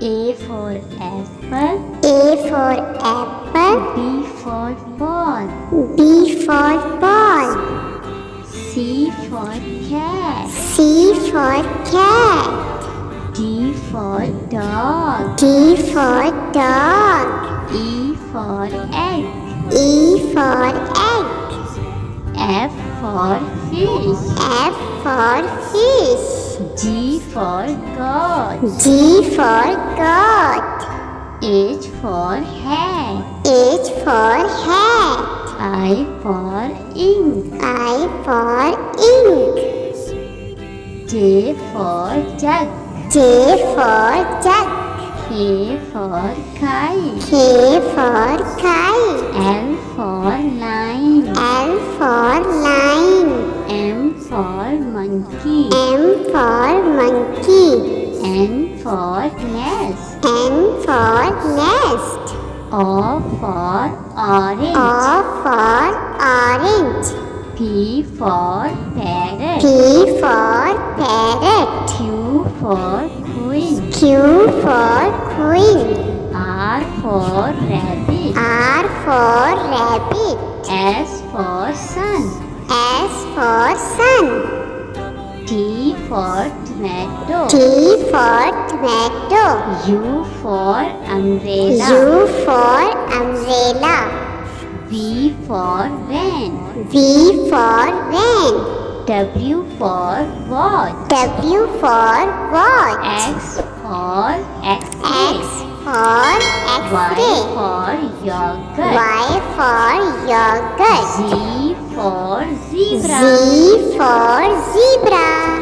A for apple. A for apple. B for ball. B for ball. C for cat. C for cat. D for dog. D for dog. E for egg. E for egg. F for fish. F for fish. G for goat. G for goat. H for hat. H for hat. I for ink. I for ink. J for jug. J for jug. K for kite. K for kite. L for line. L for line. M for monkey. M for monkey. N for nest. N for nest. O for orange. O for orange. P for parrot. P for parrot. Q for queen. Q for queen. R for rabbit. R for rabbit. S for sun. S for sun. T for tomato. T for tomato. U for umbrella. U for umbrella. V for van. V for van. W for watch. W for watch. X for X X-ray. for Y X-ray. for yogurt. Y for yogurt. Z for zebra. Z for zebra.